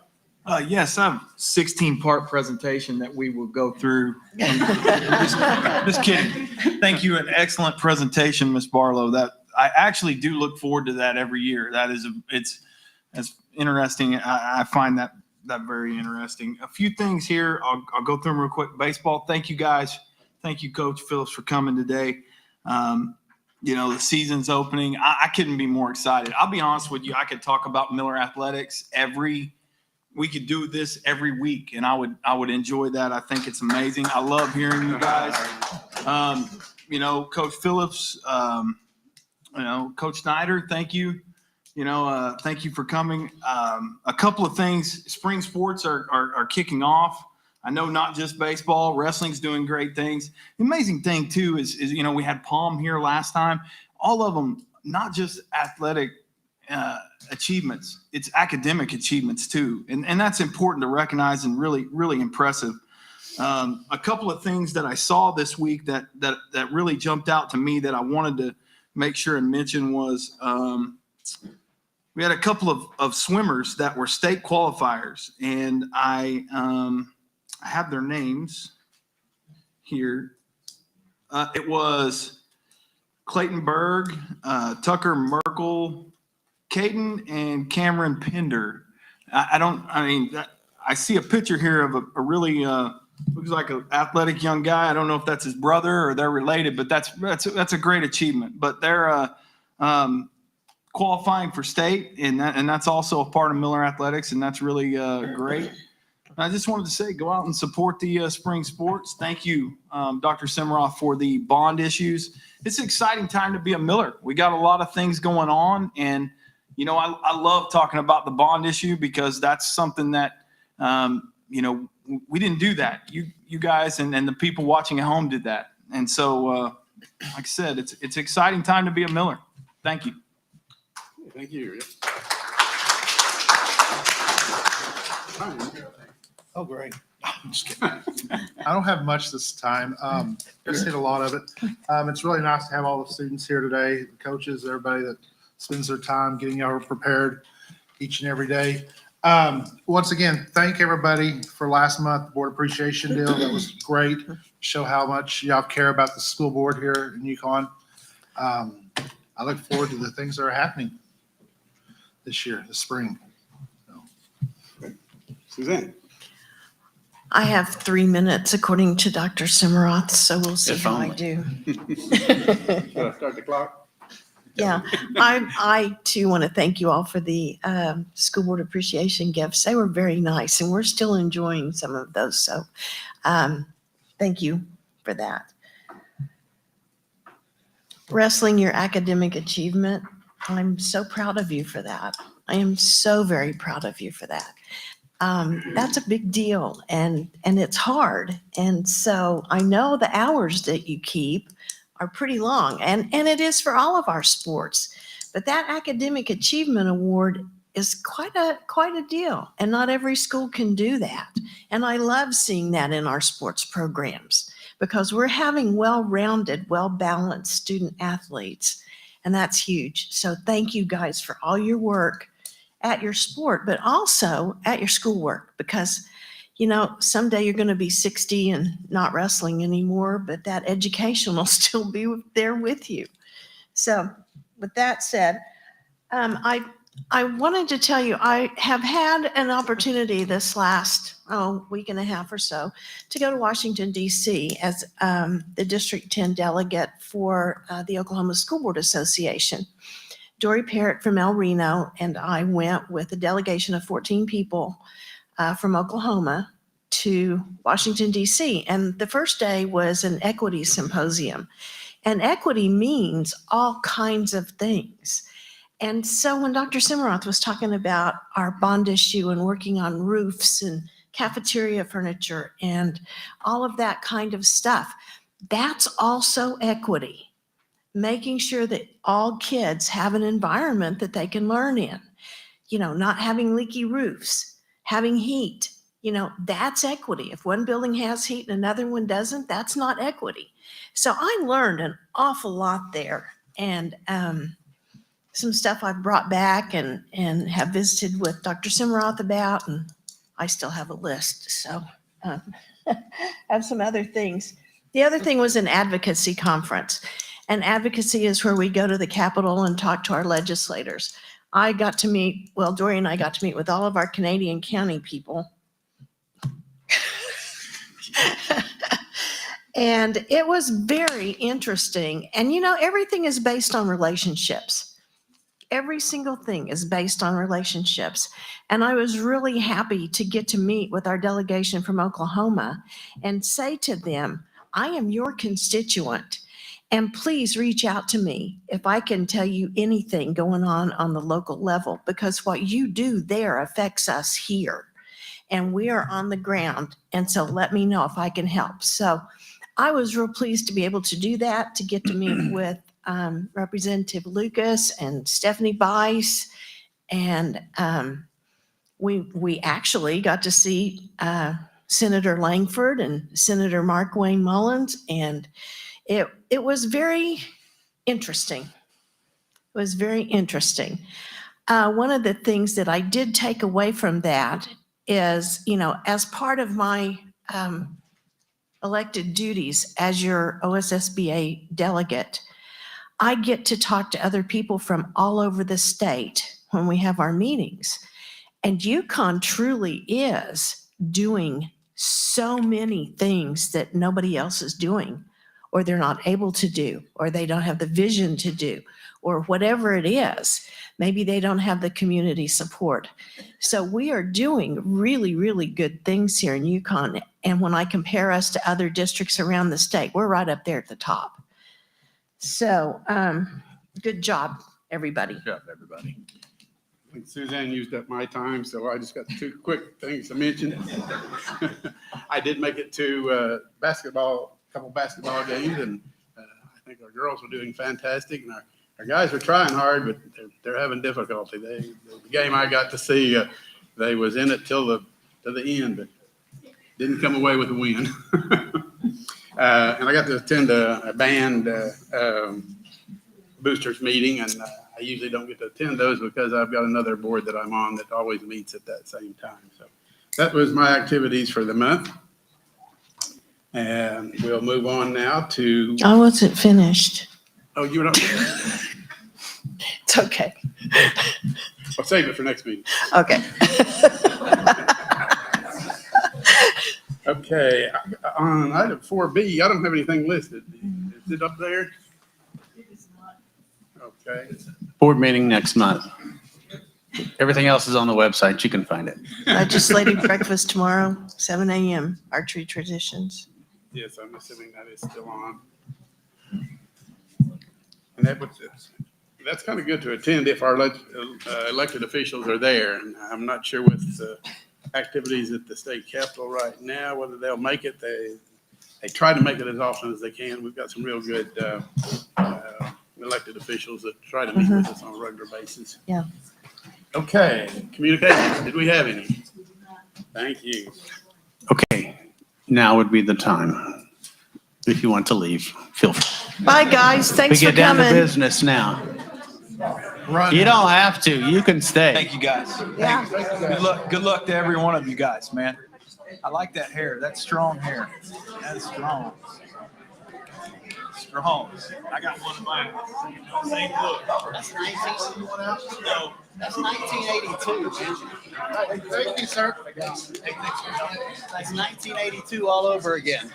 Yes, I have a 16-part presentation that we will go through. Just kidding. Thank you. An excellent presentation, Ms. Barlow. That I actually do look forward to that every year. It's interesting. I find that very interesting. A few things here. I'll go through them real quick. Baseball. Thank you, guys. Thank you, Coach Phillips, for coming today. You know, the season's opening. I couldn't be more excited. I'll be honest with you. I could talk about Miller Athletics we could do this every week, and I would enjoy that. I think it's amazing. I love hearing you guys. You know, Coach Phillips, you know, Coach Snyder, thank you. You know, thank you for coming. A couple of things. Spring sports are kicking off. I know not just baseball, wrestling's doing great things. The amazing thing too is you know, we had Palm here last time. All of them, not just athletic achievements, it's academic achievements too. And that's important to recognize and really, really impressive. A couple of things that I saw this week that really jumped out to me that I wanted to make sure and mention was we had a couple of swimmers that were state qualifiers, and I have their names here. It was Clayton Berg, Tucker Merkel, Caden, and Cameron Pender. I see a picture here of a really looks like an athletic young guy. I don't know if that's his brother or they're related, but that's a great achievement. But they're qualifying for state, and that's also a part of Miller Athletics, and that's really great. I just wanted to say, go out and support the spring sports. Thank you, Dr. Simroth, for the bond issues. It's an exciting time to be a Miller. We got a lot of things going on, and you know, I love talking about the bond issue because that's something that you know, we didn't do that. You guys and the people watching at home did that, and so like I said, it's an exciting time to be a Miller. Thank you. Thank you. Oh, great. I'm just kidding. I don't have much this time. Just hit a lot of it. It's really nice to have all the students here today, the coaches, everybody that spends their time getting y'all prepared each and every day. Once again, thank everybody for last month, board appreciation deal. That was great. Show how much y'all care about the school board here in Yukon. I look forward to the things that are happening this year, this spring. Suzanne? I have 3 minutes according to Dr. Simroth, so we'll see If how I only. do. Should I start the clock? Yeah, I too want to thank you all for the school board appreciation gifts. They were very nice, and we're still enjoying some of those. So thank you for that. Wrestling your academic achievement, I'm so proud of you for that. I am so very proud of you for that. That's a big deal, and it's hard. And so I know the hours that you keep are pretty long, and it is for all of our sports. But that academic achievement award is quite a deal, and not every school can do that. And I love seeing that in our sports programs because we're having well-rounded, well-balanced student athletes, and that's huge. So thank you guys for all your work at your sport, but also at your schoolwork, because you know, someday you're going to be 60 and not wrestling anymore, but that education will still be there with you. So with that said, I wanted to tell you, I have had an opportunity this last week and a half or so to go to Washington, D.C. as the District 10 delegate for the Oklahoma School Board Association. Dory Parrott from El Reno and I went with a delegation of 14 people from Oklahoma to Washington, D.C. And the first day was an equity symposium. And equity means all kinds of things. And so when Dr. Simroth was talking about our bond issue and working on roofs and cafeteria furniture and all of that kind of stuff, that's also equity. Making sure that all kids have an environment that they can learn in. You know, not having leaky roofs, having heat, you know, that's equity. If one building has heat and another one doesn't, that's not equity. So I learned an awful lot there, and some stuff I've brought back and have visited with Dr. Simroth about, and I still have a list. So I have some other things. The other thing was an advocacy conference. And advocacy is where we go to the Capitol and talk to our legislators. I got to meet, well, Dory and I got to meet with all of our Canadian county people. And it was very interesting. And you know, everything is based on relationships. Every single thing is based on relationships. And I was really happy to get to meet with our delegation from Oklahoma and say to them, I am your constituent. And please reach out to me if I can tell you anything going on the local level, because what you do there affects us here. And we are on the ground. And so let me know if I can help. So I was real pleased to be able to do that, to get to meet with Representative Lucas and Stephanie Bice. And we actually got to see Senator Langford and Senator Mark Wayne Mullins. And it was very interesting. It was very interesting. One of the things that I did take away from that is, you know, as part of my elected duties as your OSSBA delegate, I get to talk to other people from all over the state when we have our meetings. And Yukon truly is doing so many things that nobody else is doing. or they're not able to do, or they don't have the vision to do, or whatever it is. Maybe they don't have the community support. So we are doing really, really good things here in Yukon. And when I compare us to other districts around the state, we're right up there at the top. So good job, everybody. Good job, everybody. I think Suzanne used up my time, so I just got two quick things to mention. I did make it to a couple basketball games, and I think our girls were doing fantastic, and our guys are trying hard, but they're having difficulty. The game I got to see, they was in it till the end, but didn't come away with a win. And I got to attend a band boosters meeting, and I usually don't get to attend those because I've got another board that I'm on that always meets at that same time. So that was my activities for the month. And we'll move on now to, I wasn't finished. oh, you're not, It's okay. I'll save it for next meeting. Okay. Okay, on item 4B, I don't have anything listed. Is it up there? Okay. Board meeting next month. Everything else is on the website. You can find it. Legislative breakfast tomorrow, 7 a.m., Archery Traditions. Yes, I'm assuming that is still on. And that's kind of good to attend if our elected officials are there. And I'm not sure with the activities at the state capitol right now, whether they'll make it. They try to make it as often as they can. We've got some real good elected officials that try to meet with us on a regular basis. Yeah. Okay, communications, did we have any? Thank you. Okay, now would be the time. If you want to leave, feel free. Bye, guys. We Thanks for get down to coming. business now. Run. You don't have to. You can stay. Thank you, guys. Yeah. Good luck to every one of you guys, man. I like that hair. That's strong hair. That's strong. Strong. I got one of mine. Same look. That's 1982. Thank you, sir. That's 1982 all over again.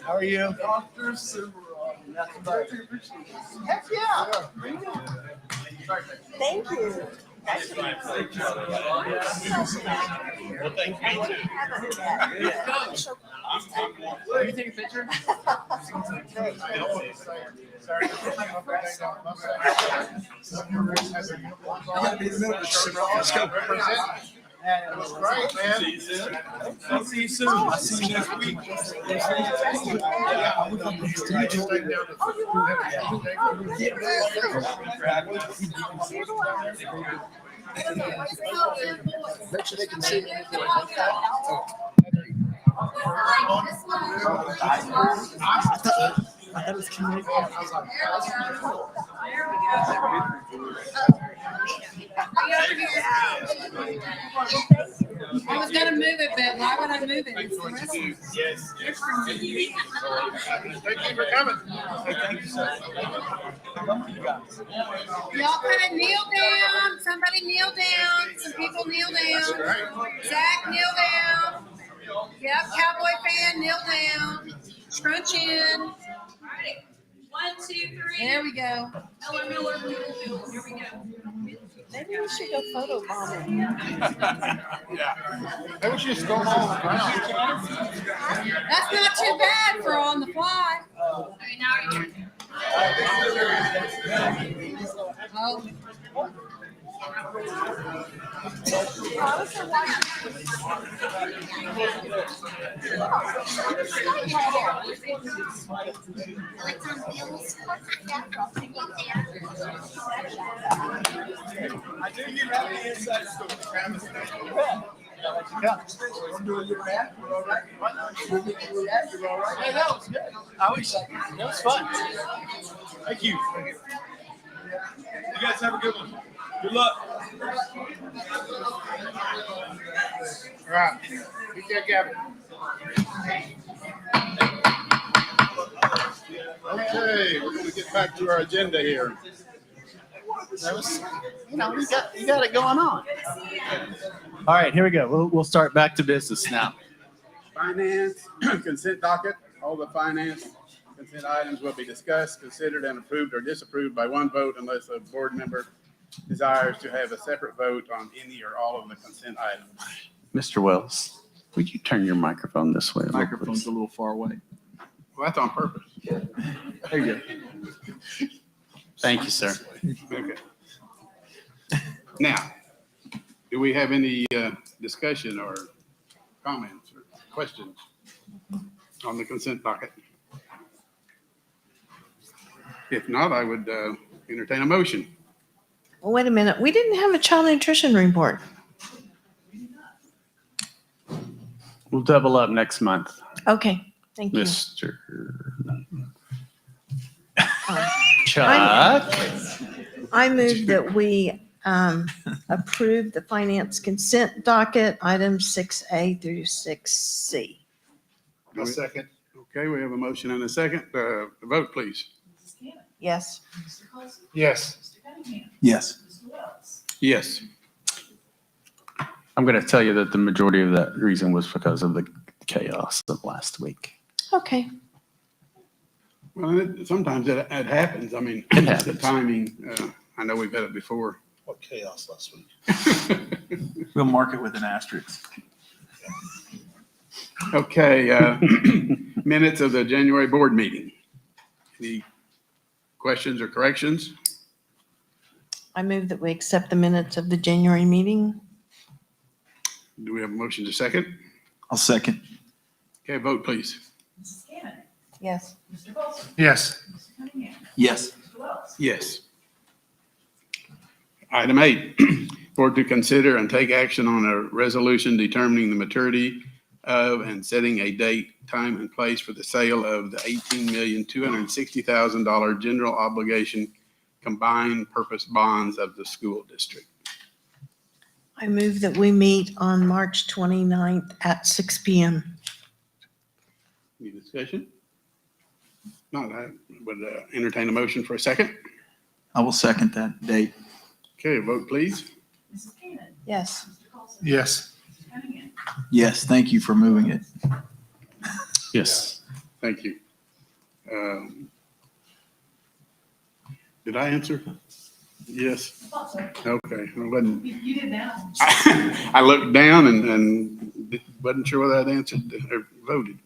How are you? Dr. Simrod. Heck yeah. Thank you. Can you take a picture? Let's go. It was great, man. I'll see you soon. I'll see you next week. Make sure they can see anything like that. I was gonna move it, but why would I move it? It's the rest of it. Yes. Thank you for coming. Thank you, sir. I love you guys. Y'all kind of kneel down. Somebody kneel down. Some people kneel down. Zach, kneel down. Yep, Cowboy fan, kneel down. Scrunch in. 1, 2, 3. There we go. Miller. Here we go. Maybe we should go photo bombing. Yeah. Maybe we should just go home. That's not too bad for on the fly. Okay, now you're Oh. I do you have the inside scoop. Hey, that was good. I wish that was fun. Thank you. You guys have a good one. Good luck. All right. Take care, Gavin. Okay, we're going to get back to our agenda here. That was, you got it going on. All right, here we go. We'll start back to business now. Finance, consent docket, All the finance consent items will be discussed, considered, and approved or disapproved by one vote unless a board member desires to have a separate vote on any or all of the consent items. Mr. Wells, would you turn your microphone this way? a little, Microphone's please? a little far away. Well, that's on purpose. There you go. Thank you, sir. Okay. Now, do we have any discussion or comments or questions on the consent docket? If not, I would entertain a motion. Well, wait a minute. We didn't have a child nutrition report. We'll double up next month, Okay, thank you. Mr. Um, Chuck. I move that we approve the finance consent docket, items 6A through 6C. A second. Okay, we have a motion and a second. Vote, please. Mrs. Cannon. Yes. Mr. Coulson. Yes. Mr. Cunningham. Yes. Mr. Wells. Yes. I'm going to tell you that the majority of that reason was because of the chaos of last week. Okay. Well, sometimes it happens. I mean, It the happens. timing, I know we've had it before. What chaos last week. We'll mark it with an asterisk. Okay, minutes of the January board meeting. Any questions or corrections? I move that we accept the minutes of the January meeting. Do we have a motion to second? I'll second. Okay, vote, please. Mrs. Cannon. Yes. Mr. Coulson. Yes. Mr. Cunningham. Yes. Mr. Wells. Yes. Item 8, board to consider and take action on a resolution determining the maturity of and setting a date, time, and place for the sale of the $18,260,000 general obligation combined purpose bonds of the school district. I move that we meet on March 29th at 6 PM. Any discussion? Not, I would entertain a motion for a second. I will second that date. Okay, vote, please. Mrs. Cannon. Yes. Mr. Coulson. Yes. Mr. Cunningham. Yes, thank you for moving it. Yes. Thank you. Did I answer? Yes. I thought so. Okay. I wasn't. You did now. I looked down and wasn't sure whether I'd answered or voted.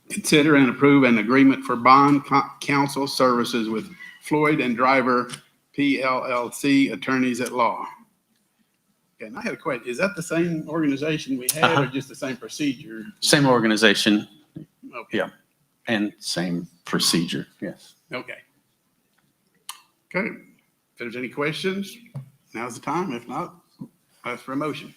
Consider and approve an agreement for bond counsel services with Floyd and Driver PLLC Attorneys at Law. Okay, and I had a question. Is that the same organization we had or just the same procedure? Same organization Okay. Yeah. and same procedure. Yes. Okay. Okay. If there's any questions, now's the time. If not, ask for a motion.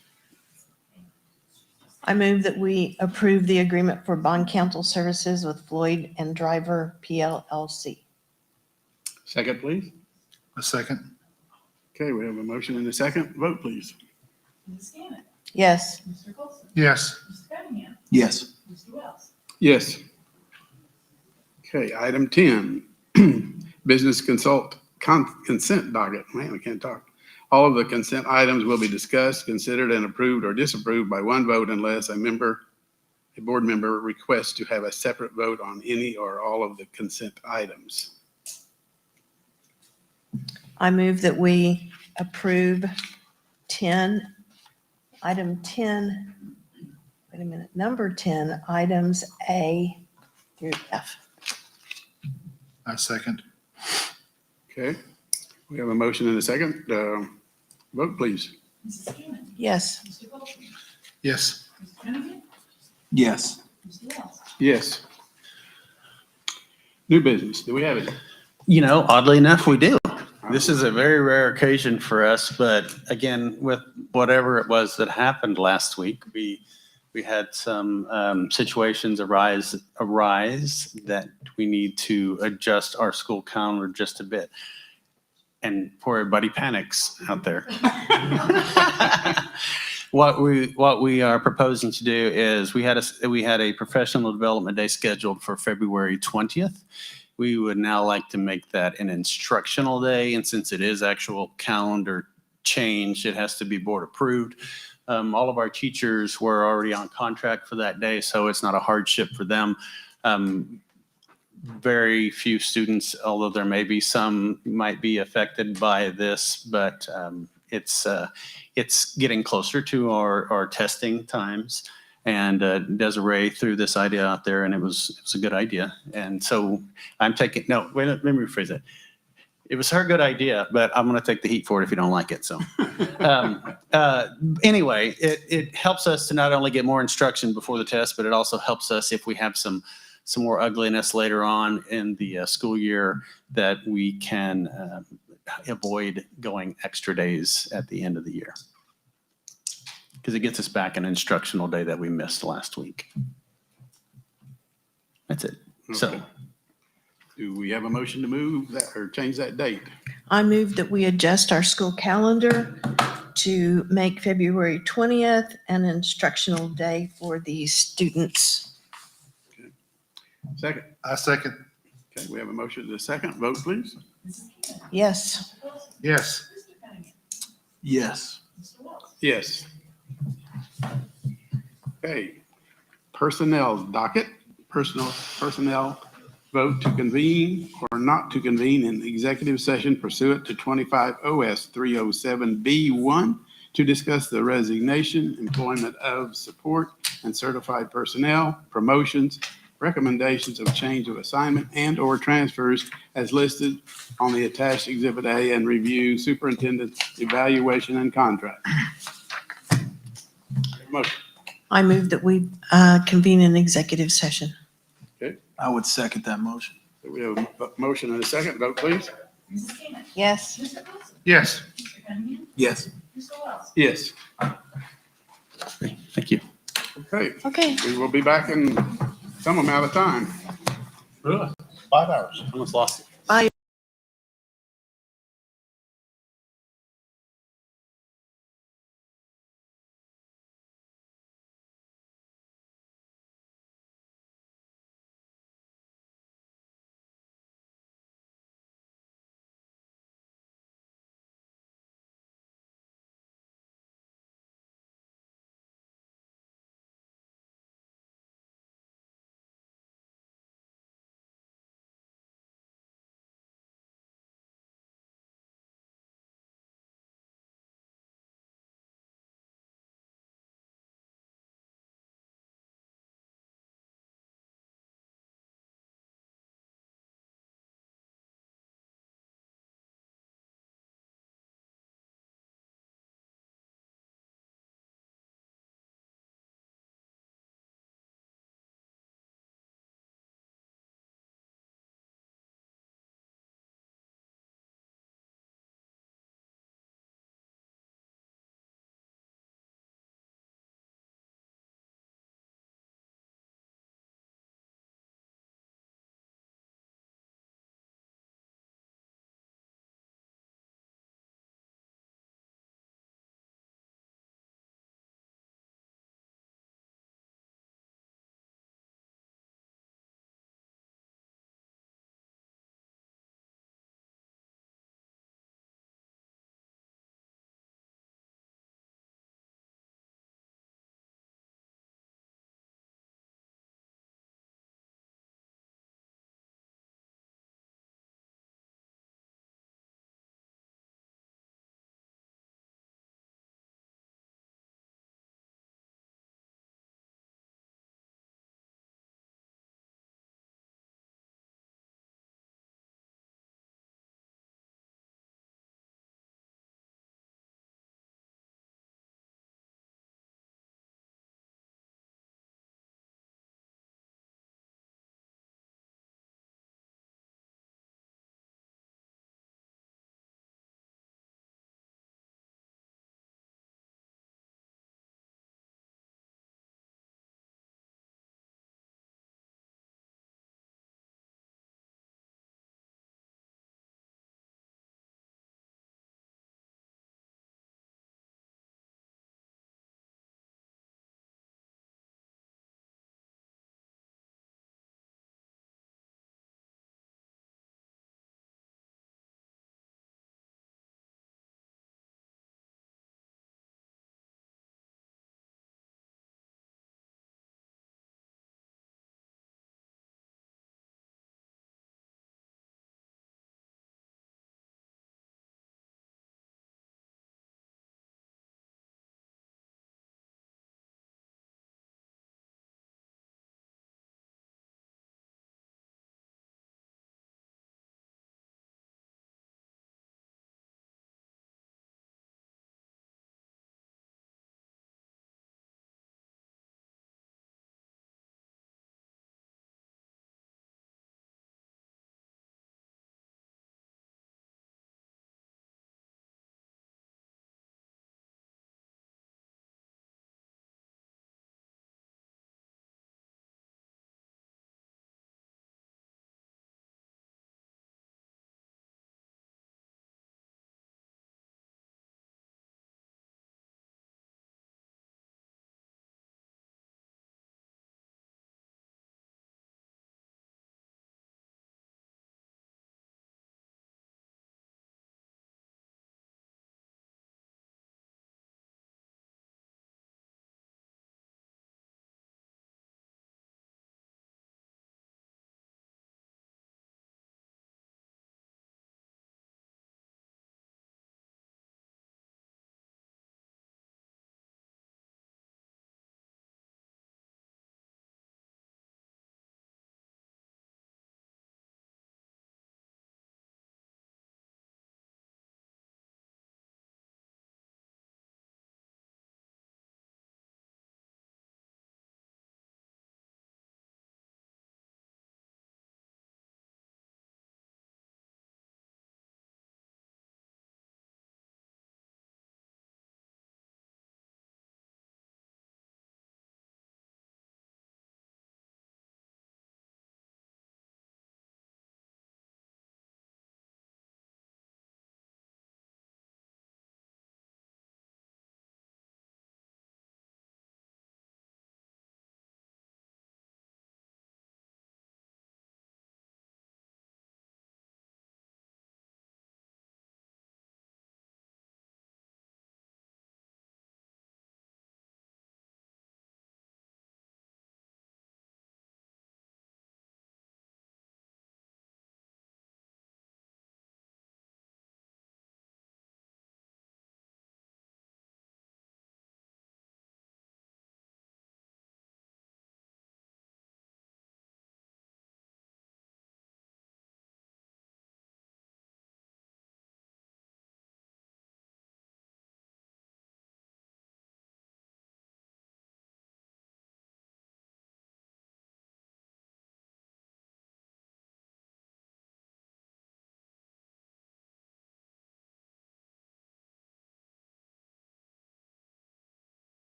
I move that we approve the agreement for bond counsel services with Floyd and Driver PLLC. Second, please. A second. Okay, we have a motion and a second. Vote, please. Mrs. Cannon. Yes. Mr. Coulson. Yes. Mr. Cunningham. Yes. Mr. Wells. Yes. Okay, item 10, business consent docket. Man, we can't talk. All of the consent items will be discussed, considered, and approved or disapproved by one vote unless a board member requests to have a separate vote on any or all of the consent items. I move that we approve item 10, wait a minute, number 10, items A through F. A second. Okay, we have a motion and a second. Vote, please. Mrs. Cannon. Yes. Mr. Coulson. Yes. Mr. Cunningham. Yes. Mr. Wells. Yes. New business, do we have it? You know, oddly enough, we do. This is a very rare occasion for us, but again, with whatever it was that happened last week, we had some situations arise that we need to adjust our school calendar just a bit. And poor everybody panics out there. What we are proposing to do is we had a professional development day scheduled for February 20th. We would now like to make that an instructional day, and since it is actual calendar change, it has to be board approved. All of our teachers were already on contract for that day, so it's not a hardship for them. Very few students, although there may be some, might be affected by this, but it's getting closer to our testing times. And Desiree threw this idea out there, and it was a good idea. And so I'm taking, no, wait, let me rephrase that. It was her good idea, but I'm going to take the heat for it if you don't like it. So anyway, it helps us to not only get more instruction before the test, but it also helps us if we have some more ugliness later on in the school year, that we can avoid going extra days at the end of the year. Because it gets us back an instructional day that we missed last week. That's it. So Okay. Do we have a motion to move that or change that date? I move that we adjust our school calendar to make February 20th an instructional day for these students. Second. I second. Okay, we have a motion to the second. Vote, please. Mrs. Cannon. Yes. Mr. Wilson. Yes. Mr. Cunningham. Yes. Mr. Wells. Yes. Okay. Personnel docket, personnel vote to convene or not to convene in executive session pursuant to 25 OS 307B1 to discuss the resignation, employment of support and certified personnel, promotions, recommendations of change of assignment and/or transfers as listed on the attached Exhibit A, and review superintendent's evaluation and contract. Motion. I move that we convene an executive session. I would second that motion. We have a motion and a second. Vote, please. Mrs. Cannon. Yes. Mr. Wilson. Yes. Mr. Cunningham. Yes. Mr. Wells. Yes. thank you. Okay, Okay. we will be back in some amount of time. Really? 5 hours. Almost lost it. Bye.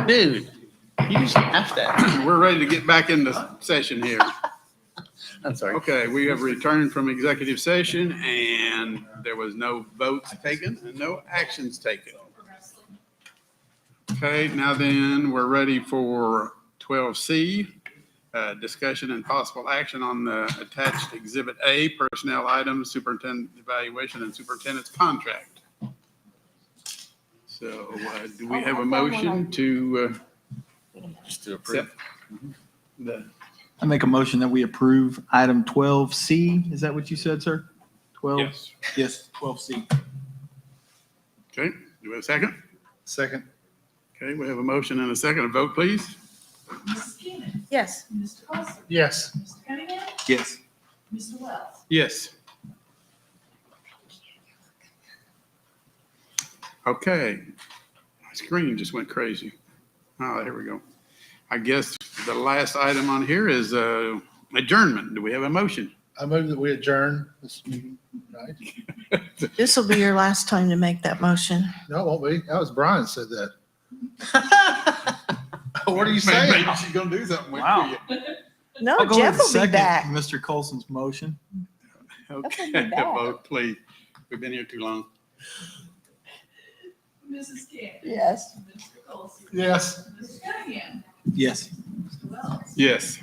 Dude, you just have that. We're ready to get back into session here. I'm sorry. Okay, we have returned from executive session and there was no votes taken and no actions taken. Okay, now then, we're ready for 12C, discussion and possible action on the attached Exhibit A, personnel items, superintendent evaluation and superintendent's contract. So do we have a motion to Just to approve. accept the I make a motion that we approve item 12C. Is that what you said, sir? 12? Yes. Yes, 12C. Okay, do we have a second? Second. Okay, we have a motion and a second. A vote, please. Mrs. Keenan, Yes. Mr. Coster, Yes. Mr. Cunningham, Yes. Mr. Wells. Yes. Okay. My screen just went crazy. Oh, here we go. I guess the last item on here is adjournment. Do we have a motion? I move that we adjourn this meeting, right? This will be your last time to make that motion. No, it won't be. That was Brian said that. What are you saying? Maybe she's gonna do something with Wow. you. No, I'll go Jeff with will be second back. Mr. Colson's motion. Okay, be back. vote, please. We've been here too long. Mrs. Keenan, Yes. Mr. Coster, Yes. Mr. Cunningham, Yes. Mr. Wells. Yes.